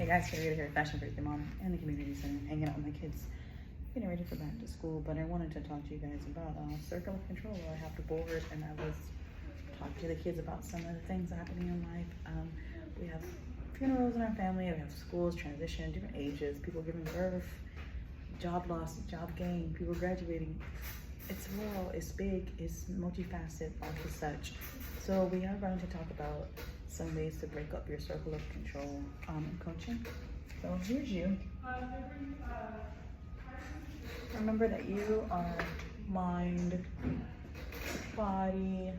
Hey guys, Sarita here, Fashion Freak, your mom, and the community center, hanging out with my kids, getting ready for back to school. But I wanted to talk to you guys about circle of control. I have the board, and I was talking to the kids about some of the things happening in life. We have funerals in our family, we have schools transition, different ages, people giving birth, job loss, job gain, people graduating. It's rural, it's big, it's multifaceted, all as such. So we are going to talk about some ways to break up your circle of control in coaching. So here's you. Remember that you are mind, body,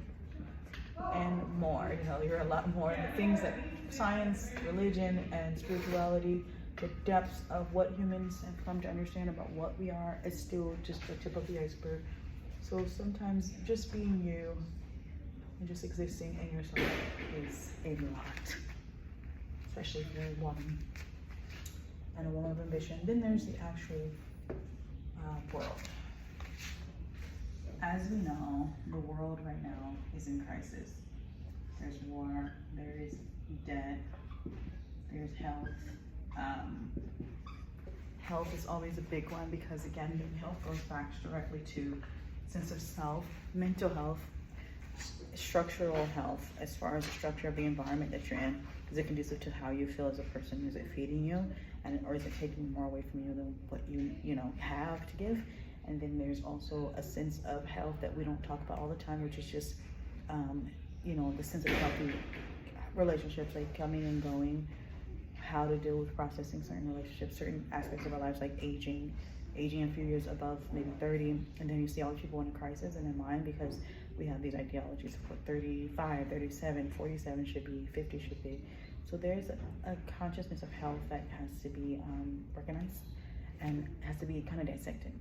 and more. You know, you're a lot more. The things that science, religion, and spirituality, the depths of what humans have come to understand about what we are is still just the tip of the iceberg. So sometimes just being you and just existing in yourself is a lot, especially if you're a woman and a woman of ambition. Then there's the actual world. As we know, the world right now is in crisis. There's war, there is debt, there's health. Health is always a big one because, again, health goes back directly to sense of self, mental health, structural health, as far as the structure of the environment that you're in. Is it conducive to how you feel as a person? Is it feeding you, or is it taking more away from you than what you have to give? And then there's also a sense of health that we don't talk about all the time, which is just the sense of healthy relationships, like coming and going, how to deal with processing certain relationships, certain aspects of our lives, like aging a few years above maybe 30, and then you see all the people in a crisis and in mind because we have these ideologies of what 35, 37, 47 should be, 50 should be. So there's a consciousness of health that has to be recognized and has to be kind of dissected.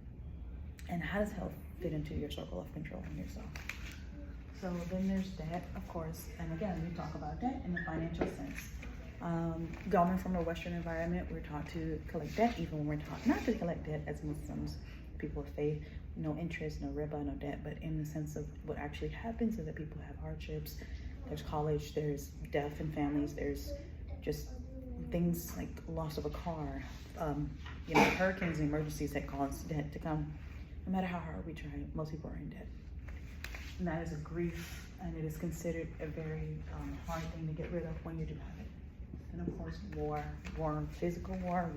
And how does health fit into your circle of control in yourself? So then there's debt, of course, and again, we talk about debt in the financial sense. Coming from a Western environment, we're taught to collect debt, even when we're taught not to collect debt as Muslims, people of faith. No interest, no riba, no debt, but in the sense of what actually happens is that people have hardships. There's college, there's death in families, there's just things like loss of a car, hurricanes and emergencies that cause debt to come. No matter how hard we try, most people are in debt. And that is a grief, and it is considered a very hard thing to get rid of when you do have it. And of course, war, physical war,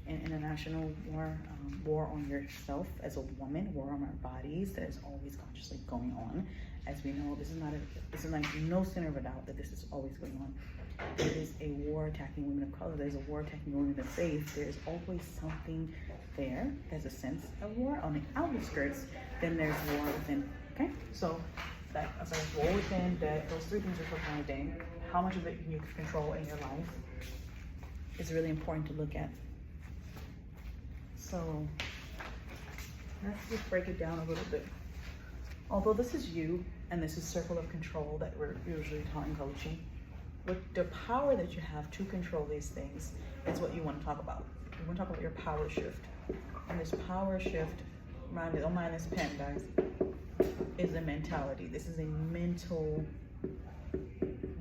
and international war, war on yourself as a woman, war on our bodies that is always consciously going on. As we know, this is like no center of a doubt that this is always going on. It is a war attacking women of color. There's a war attacking women of faith. There's always something there. There's a sense of war on the outskirts. Then there's war within. Okay, so that as a war within, that those three things are so kind of dang. How much of it can you control in your life is really important to look at. So let's just break it down a little bit. Although this is you and this is circle of control that we're usually taught in coaching, with the power that you have to control these things is what you want to talk about. You want to talk about your power shift. And this power shift, don't mind this pen, guys, is a mentality. This is a mental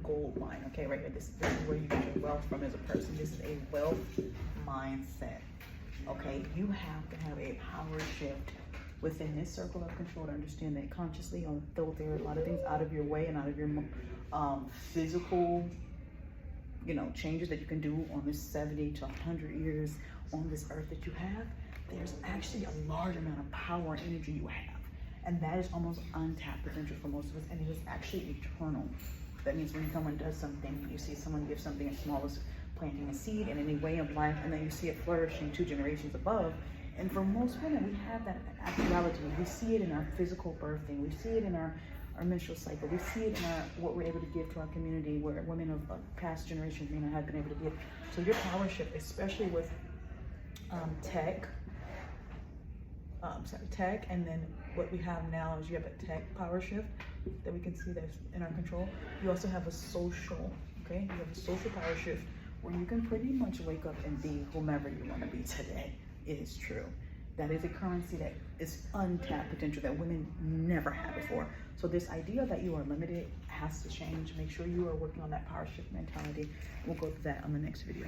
gold mine, okay, right here. This is where you get your wealth from as a person. This is a wealth mindset, okay? You have to have a power shift within this circle of control to understand that consciously you'll filter a lot of things out of your way and out of your physical, changes that you can do on this 70 to 100 years on this earth that you have. There's actually a large amount of power and energy you have, and that is almost untapped potential for most of us, and it is actually eternal. That means when someone does something, you see someone give something as small as planting a seed in any way of life, and then you see it flourishing 2 generations above. And for most women, we have that actuality. We see it in our physical birthing. We see it in our menstrual cycle. We see it in what we're able to give to our community, where women of past generations may not have been able to give. So your power shift, especially with tech, and then what we have now is you have a tech power shift that we can see that's in our control. You also have a social, okay? You have a social power shift where you can pretty much wake up and be whomever you want to be today. It is true. That is a currency that is untapped potential that women never had before. So this idea that you are limited has to change. Make sure you are working on that power shift mentality. We'll go through that on the next video.